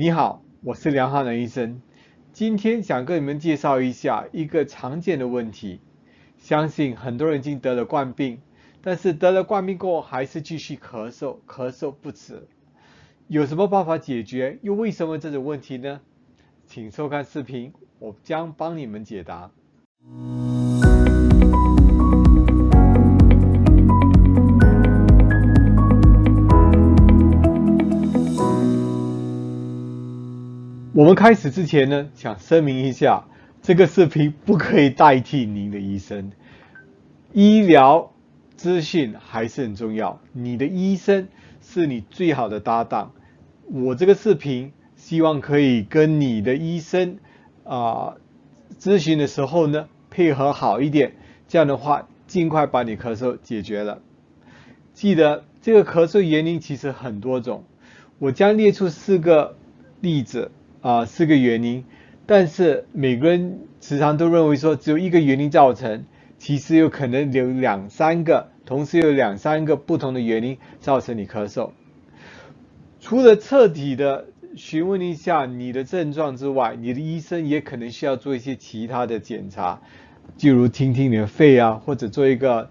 你好，我是梁浩南医生。今天想跟你们介绍一下一个常见的问题。相信很多人已经得了冠病，但是得了冠病过后还是继续咳嗽，咳嗽不止。有什么办法解决？又为什么这种问题呢？请收看视频，我将帮你们解答。我们开始之前呢，想声明一下，这个视频不可以代替您的医生。医疗资讯还是很重要，你的医生是你最好的搭档。我这个视频希望可以跟你的医生咨询的时候呢，配合好一点，这样的话尽快把你咳嗽解决了。记得这个咳嗽原因其实很多种，我将列出4个例子4个原因，但是每个人时常都认为说只有一个原因造成，其实有可能有2、3个，同时有2、3个不同的原因造成你咳嗽。除了彻底的询问一下你的症状之外，你的医生也可能需要做一些其他的检查，例如听听你的肺或者做一个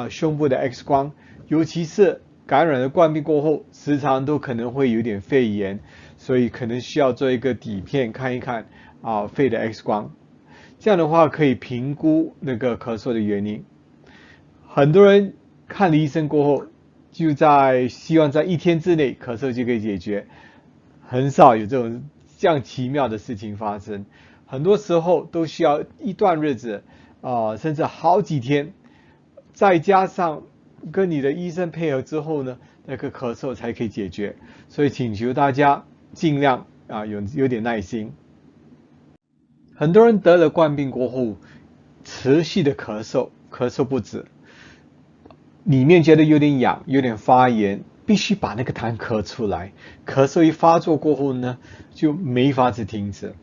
胸部的 X 光，尤其是感染了冠病过后，时常都可能会有点肺炎，所以可能需要做一个底片看一看肺的 X 光，这样的话可以评估那个咳嗽的原因。很多人看了医生过后，就希望在1天之内咳嗽就可以解决，很少有这样奇妙的事情发生。很多时候都需要一段日子甚至好几天，再加上跟你的医生配合之后呢，那个咳嗽才可以解决。所以请求大家尽量有点耐心。很多人得了冠病过后，持续的咳嗽不止，里面觉得有点痒，有点发炎，必须把那个痰咳出来。咳嗽一发作过后呢，就没法子停止。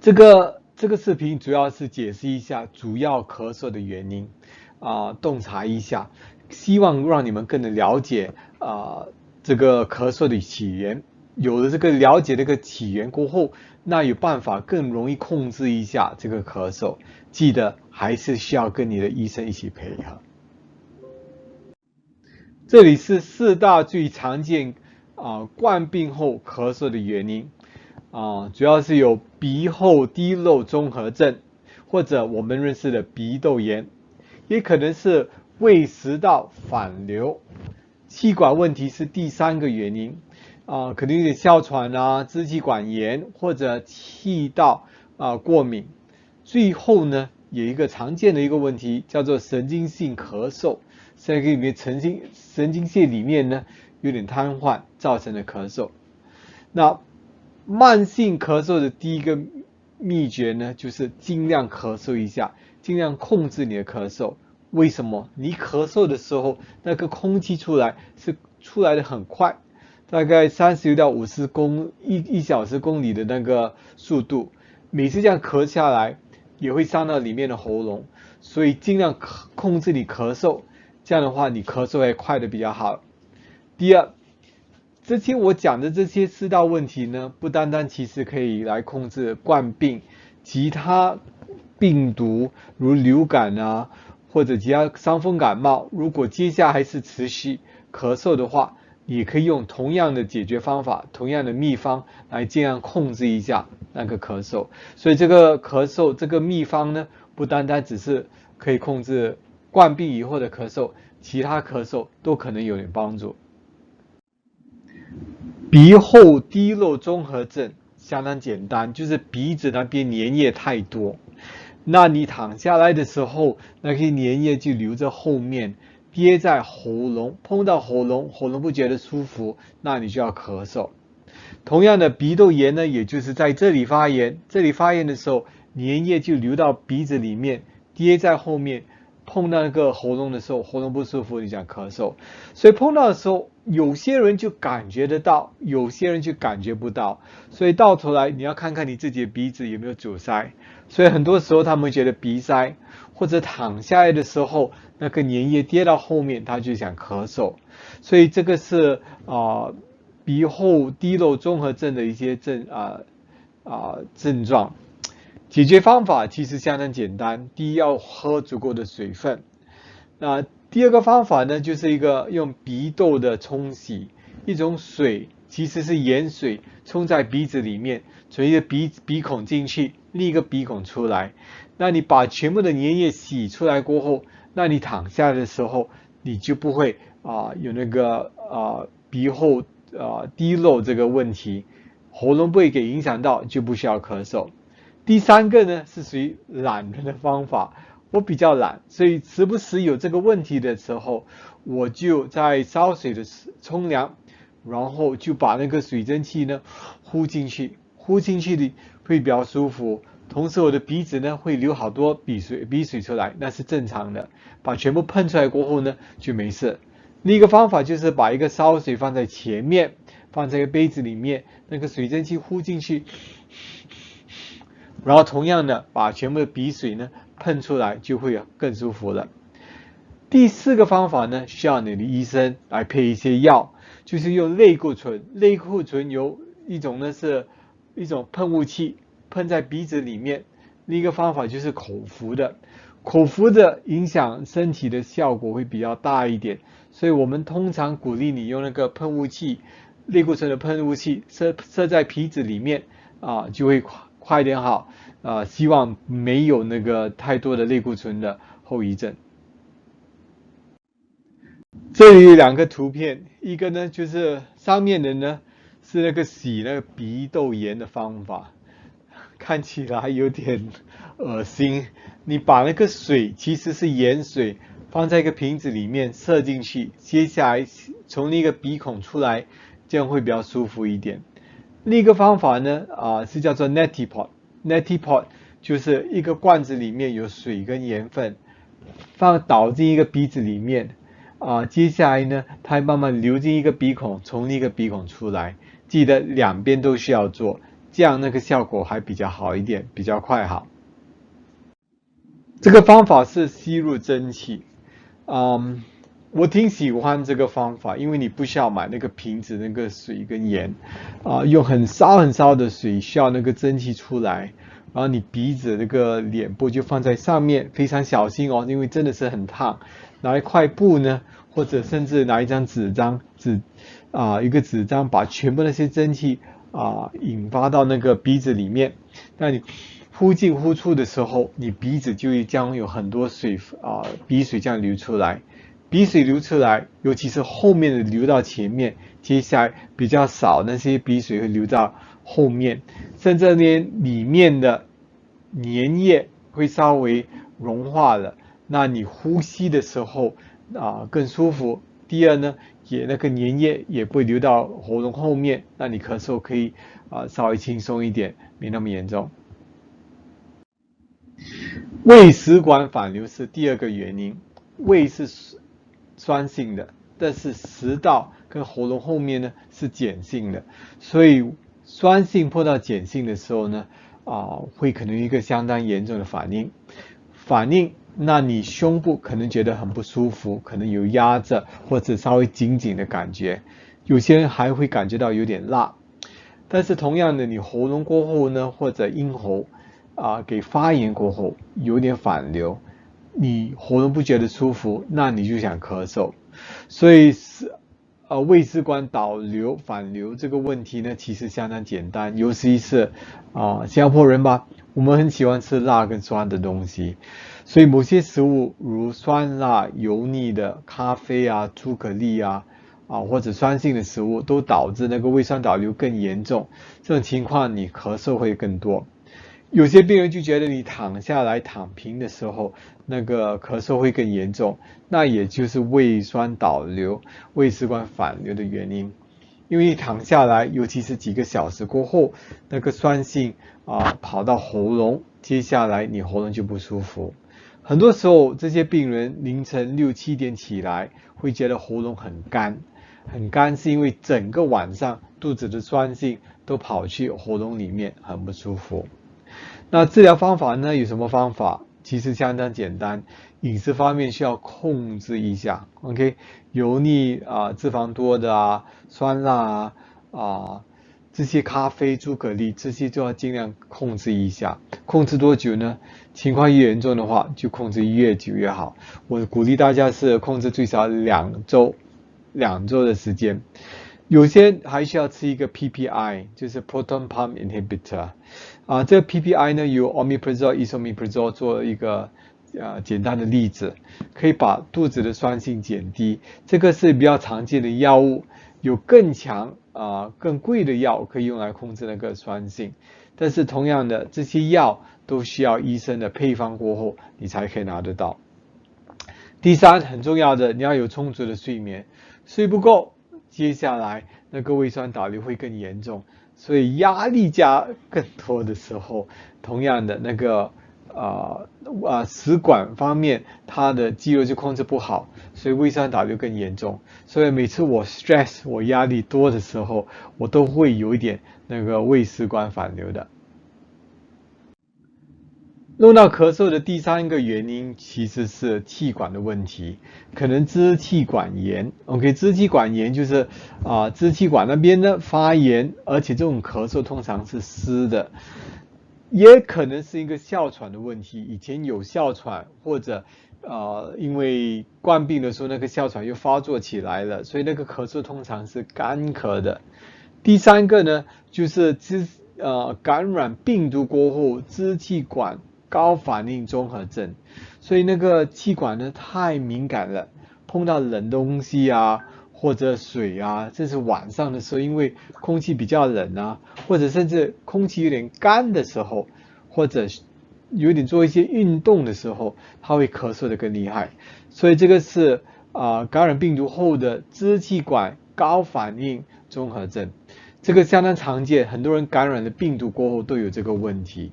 这个视频主要是解释一下主要咳嗽的原因洞察一下，希望让你们更能了解这个咳嗽的起源。有了这个了解这个起源过后，那有办法更容易控制一下这个咳嗽。记得还是需要跟你的医生一起配合。这里是4大最常见冠病后咳嗽的原因主要是有鼻后滴漏综合症，或者我们认识的鼻窦炎，也可能是胃食道反流，气管问题是第3个原因可能有点哮喘支气管炎或者气道过敏。最后呢，有一个常见的一个问题叫做神经性咳嗽，在里面神经线里面呢有点瘫痪造成的咳嗽。那慢性咳嗽的第一个秘诀呢，就是尽量咳嗽一下，尽量控制你的咳嗽。为什么？你咳嗽的时候，那个空气出来的很快，大概36到50一小时公里的那个速度，每次这样咳下来也会伤到里面的喉咙，所以尽量控制你咳嗽，这样的话你咳嗽会快的比较好。第二，之前我讲的这些4大问题呢，不单单其实可以来控制冠病，其他病毒如流感或者其他伤风感冒，如果接下来还是持续咳嗽的话，也可以用同样的解决方法，同样的秘方来尽量控制一下那个咳嗽。所以这个咳嗽这个秘方呢，不单单只是可以控制冠病以后的咳嗽，其他咳嗽都可能有点帮助。鼻后滴漏综合症相当简单，就是鼻子那边粘液太多，那你躺下来的时候，那些粘液就留在后面，憋在喉咙，碰到喉咙不觉得舒服，那你就要咳嗽。同样的，鼻窦炎呢，也就是在这里发炎，这里发炎的时候，粘液就流到鼻子里面，憋在后面，碰到那个喉咙的时候，喉咙不舒服，你想咳嗽。所以碰到的时候，有些人就感觉得到，有些人就感觉不到。所以到头来，你要看看你自己的鼻子有没有阻塞。所以很多时候他们觉得鼻塞，或者躺下来的时候，那个粘液跌到后面，他就想咳嗽。所以这个是鼻后滴漏综合症的一些症状。解决方法其实相当简单，第一要喝足够的水分。那第二个方法呢，就是一个用鼻窦的冲洗，一种水其实是盐水冲在鼻子里面，从一个鼻孔进去，另一个鼻孔出来。那你把全部的粘液洗出来过后，那你躺下来的时候，你就不会有那个鼻后滴漏这个问题，喉咙不会给影响到，就不需要咳嗽。第三个呢是属于懒人的方法，我比较懒，所以时不时有这个问题的时候，我就在烧水的冲凉，然后就把那个水蒸气呢呼进去的会比较舒服。同时我的鼻子呢会流好多鼻水出来，那是正常的，把全部喷出来过后呢就没事。另一个方法就是把一个烧水放在前面，放在一个杯子里面，那个水蒸气呼进去，然后同样的把全部的鼻水呢喷出来，就会更舒服了。第四个方法呢，需要你的医生来配一些药，就是用类固醇。类固醇有一种呢是一种喷雾器，喷在鼻子里面；另一个方法就是口服的。口服的影响身体的效果会比较大一点，所以我们通常鼓励你用那个喷雾器，类固醇的喷雾器射在鼻子里面就会快点好。希望没有那个太多的类固醇的后遗症。这里有两个图片，一个呢就是上面的呢是那个洗那个鼻窦炎的方法，看起来有点恶心。你把那个水其实是盐水放在一个瓶子里面射进去，接下来从那个鼻孔出来，这样会比较舒服一点。另一个方法呢是叫做 neti pot。neti pot 就是一个罐子里面有水跟盐分，倒进一个鼻子里面接下来呢它慢慢流进一个鼻孔，从一个鼻孔出来，记得两边都需要做，这样那个效果还比较好一点，比较快好。这个方法是吸入蒸汽，我挺喜欢这个方法，因为你不需要买那个瓶子那个水跟盐用很烧的水，需要那个蒸汽出来，然后你鼻子那个脸部就放在上面，非常小心哦，因为真的是很烫。拿一块布呢，或者甚至拿一张一个纸张，把全部那些蒸汽引发到那个鼻子里面。那你呼进呼出的时候，你鼻子就将有很多鼻水这样流出来。鼻水流出来，尤其是后面的流到前面，接下来比较少，那些鼻水会流到后面，甚至连里面的粘液会稍微融化了。那你呼吸的时候更舒服。第二呢，那个粘液也不会流到喉咙后面，那你咳嗽可以稍微轻松一点，没那么严重。胃食管反流是第二个原因，胃是酸性的，但是食道跟喉咙后面呢是碱性的，所以酸性碰到碱性的时候呢会可能有一个相当严重的反应，那你胸部可能觉得很不舒服，可能有压着或者稍微紧紧的感觉，有些人还会感觉到有点辣。但是同样的，你喉咙过后呢，或者咽喉给发炎过后有点反流，你喉咙不觉得舒服，那你就想咳嗽。所以胃食管导流反流这个问题呢，其实相当简单，尤其是新加坡人吧，我们很喜欢吃辣跟酸的东西，所以某些食物如酸辣油腻的咖啡巧克力或者酸性的食物都导致那个胃酸导流更严重，这种情况你咳嗽会更多。有些病人就觉得你躺下来躺平的时候，那个咳嗽会更严重，那也就是胃酸导流、胃食管反流的原因。因为你躺下来，尤其是几个小时过后，那个酸性跑到喉咙，接下来你喉咙就不舒服。很多时候，这些病人凌晨6、7点起来，会觉得喉咙很干，很干是因为整个晚上肚子的酸性都跑去喉咙里面，很不舒服。那治疗方法呢？有什么方法？其实相当简单，饮食方面需要控制一下。OK， 油腻脂肪多的酸辣这些咖啡、朱古力这些就要尽量控制一下。控制多久呢？情况越严重的话，就控制越久越好。我鼓励大家是控制最少2周的时间。有些还需要吃一个 PPI， 就是 Proton Pump Inhibitor。这个 PPI 呢由 Omeprazole、Esomeprazole 做一个简单的例子，可以把肚子的酸性减低。这个是比较常见的药物，有更强更贵的药可以用来控制那个酸性，但是同样的这些药都需要医生的配方过后你才可以拿得到。第三，很重要的，你要有充足的睡眠，睡不够，接下来那个胃酸倒流会更严重，所以压力加更多的时候，同样的那个食管方面它的肌肉就控制不好，所以胃酸倒流更严重。所以每次我 stress 我压力多的时候，我都会有一点那个胃食管反流的。弄到咳嗽的第3个原因其实是气管的问题，可能支气管炎。OK， 支气管炎就是支气管那边呢发炎，而且这种咳嗽通常是湿的，也可能是一个哮喘的问题。以前有哮喘，或者因为冠病的时候那个哮喘又发作起来了，所以那个咳嗽通常是干咳的。第3个呢就是感染病毒过后支气管高反应综合症，所以那个气管呢太敏感了，碰到冷东西或者水这是晚上的时候，因为空气比较冷或者甚至空气有点干的时候，或者有点做一些运动的时候，它会咳嗽的更厉害。所以这个是感染病毒后的支气管高反应综合症，这个相当常见，很多人感染了病毒过后都有这个问题。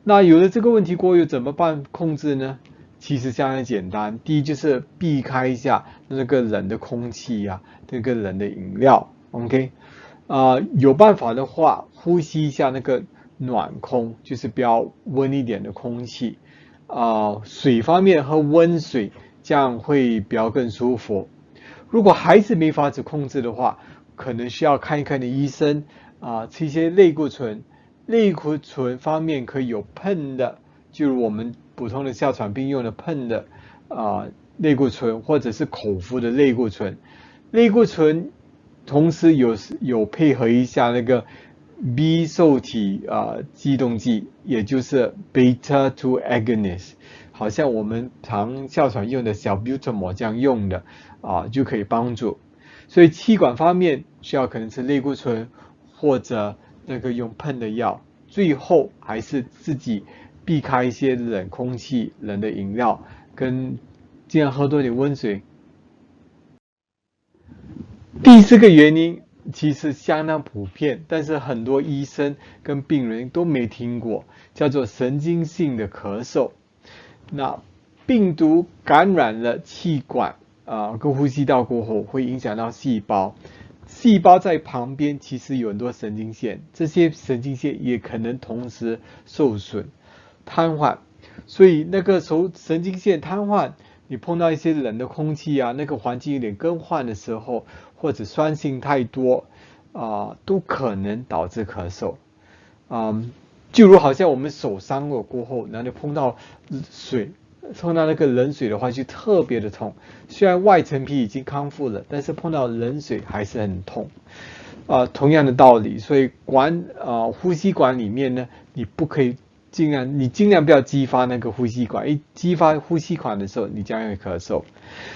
那有了这个问题过后又怎么办控制呢？其实相当简单，第一就是避开一下那个冷的空气那个冷的饮料 ，OK， 有办法的话呼吸一下那个暖空，就是比较温一点的空气，水方面喝温水，这样会比较更舒服。如果还是没法子控制的话，可能需要看一看你医生吃一些类固醇。类固醇方面可以有喷的，就是我们普通的哮喘病用的喷的类固醇，或者是口服的类固醇。类固醇同时有配合一下那个 B 受体激动剂，也就是 beta 2 agonist， 好像我们常哮喘用的小 Butamol 这样用的就可以帮助。所以气管方面需要可能是类固醇或者那个用喷的药，最后还是自己避开一些冷空气、冷的饮料，跟尽量喝多点温水。第4个原因其实相当普遍，但是很多医生跟病人都没听过，叫做神经性的咳嗽。那病毒感染了气管跟呼吸道过后，会影响到细胞。细胞在旁边其实有很多神经线，这些神经线也可能同时受损、瘫痪。所以那个时候神经线瘫痪，你碰到一些冷的空气那个环境有点更换的时候，或者酸性太多都可能导致咳嗽。就如好像我们手伤了过后，然后你碰到水。碰到那个冷水的话就特别的痛，虽然外层皮已经康复了，但是碰到冷水还是很痛。同样的道理，所以呼吸管里面呢，你尽量不要激发那个呼吸管，一激发呼吸管的时候，你将会咳嗽。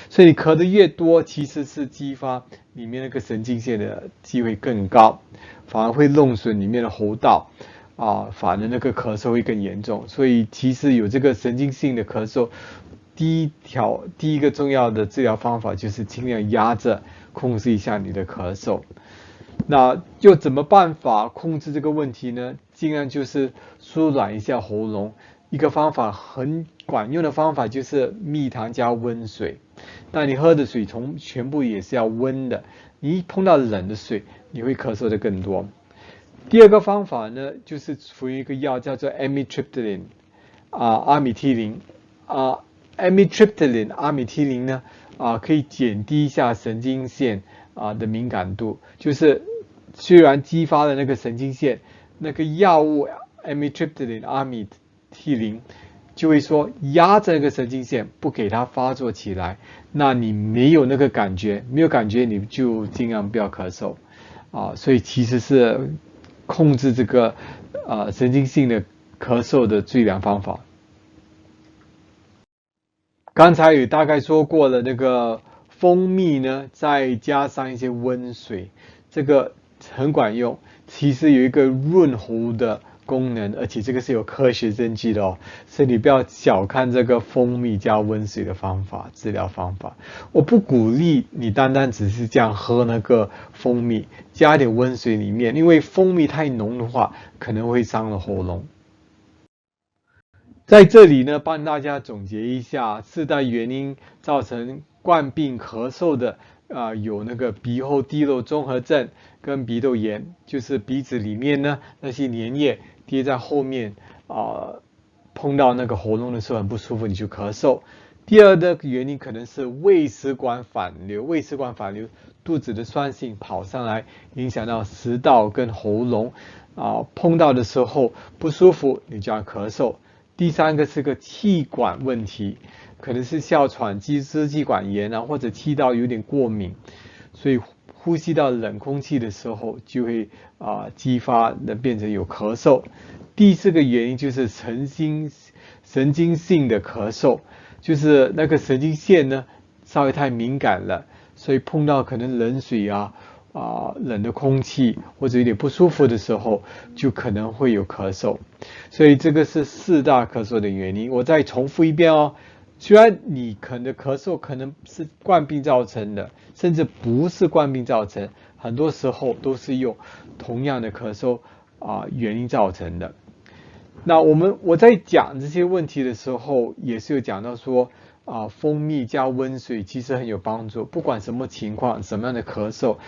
所以你咳得越多，其实是激发里面那个神经线的机会更高，反而会弄损里面的喉道。反而那个咳嗽会更严重，所以其实有这个神经性的咳嗽，第一个重要的治疗方法就是尽量压着控制一下你的咳嗽。那就怎么办法控制这个问题呢？尽量就是舒软一下喉咙。一个方法很管用的方法就是蜜糖加温水。那你喝的水全部也是要温的，你一碰到冷的水，你会咳嗽的更多。第2个方法呢，就是服用一个药叫做 amitriptyline， 阿米替林。amitriptyline 阿米替林呢，可以减低一下神经线的敏感度，就是虽然激发了那个神经线，那个药物 amitriptyline 阿米替林就会说压着那个神经线，不给它发作起来。那你没有那个感觉，没有感觉你就尽量不要咳嗽所以其实是控制这个神经性的咳嗽的最良方法。刚才也大概说过了，那个蜂蜜呢，再加上一些温水，这个很管用。其实有一个润喉的功能，而且这个是有科学证据的哦，所以你不要小看这个蜂蜜加温水的方法，治疗方法。我不鼓励你单单只是这样喝那个蜂蜜，加点温水里面，因为蜂蜜太浓的话，可能会伤了喉咙。在这里呢，帮大家总结一下4大原因造成冠病咳嗽的有那个鼻后滴漏综合症跟鼻窦炎，就是鼻子里面呢那些粘液跌在后面碰到那个喉咙的时候很不舒服，你就咳嗽。第二个原因可能是胃食管反流，肚子的酸性跑上来，影响到食道跟喉咙碰到的时候不舒服，你就要咳嗽。第三个是个气管问题，可能是哮喘、支气管炎或者气道有点过敏，所以呼吸到冷空气的时候就会激发变成有咳嗽。第四个原因就是神经性的咳嗽，就是那个神经线呢稍微太敏感了，所以碰到可能冷水冷的空气或者有点不舒服的时候，就可能会有咳嗽。所以这个是4大咳嗽的原因。我再重复一遍哦，虽然你可能咳嗽可能是冠病造成的，甚至不是冠病造成，很多时候都是用同样的咳嗽原因造成的。那我在讲这些问题的时候，也是有讲到说蜂蜜加温水其实很有帮助，不管什么情况，什么样的咳嗽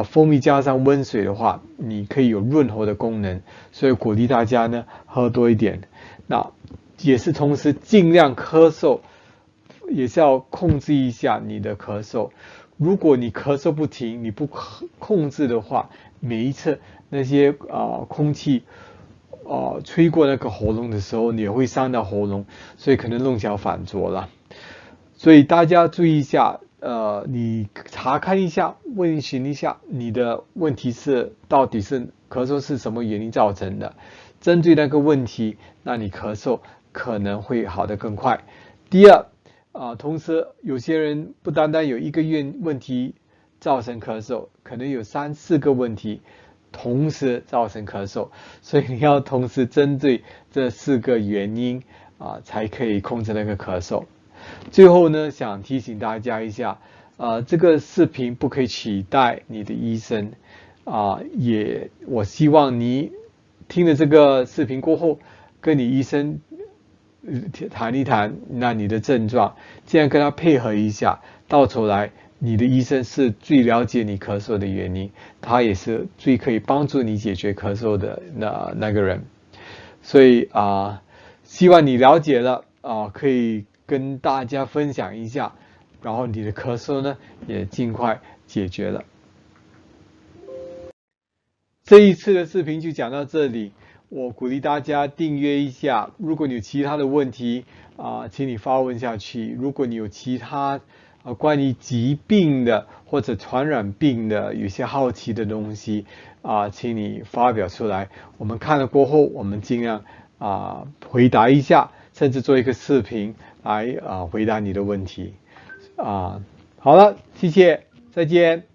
蜂蜜加上温水的话，你可以有润喉的功能，所以鼓励大家呢喝多一点。那也是同时尽量咳嗽，也是要控制一下你的咳嗽。如果你咳嗽不停，你不控制的话，每一次那些空气吹过那个喉咙的时候，你也会伤到喉咙，所以可能弄巧反拙了。所以大家注意一下，你查看一下，问询一下你的问题到底是咳嗽是什么原因造成的，针对那个问题，那你咳嗽可能会好得更快。第二同时有些人不单单有一个问题造成咳嗽，可能有3、4个问题同时造成咳嗽，所以你要同时针对这4个原因才可以控制那个咳嗽。最后呢，想提醒大家一下，这个视频不可以取代你的医生我希望你听了这个视频过后，跟你医生谈一谈那你的症状，这样跟他配合一下，到头来你的医生是最了解你咳嗽的原因，他也是最可以帮助你解决咳嗽的那个人。所以希望你了解了可以跟大家分享一下，然后你的咳嗽呢也尽快解决了。这一次的视频就讲到这里，我鼓励大家订阅一下。如果你有其他的问题请你发问下去。如果你有其他关于疾病的或者传染病的有些好奇的东西请你发表出来。我们看了过后，我们尽量回答一下，甚至做一个视频来回答你的问题好了，谢谢，再见。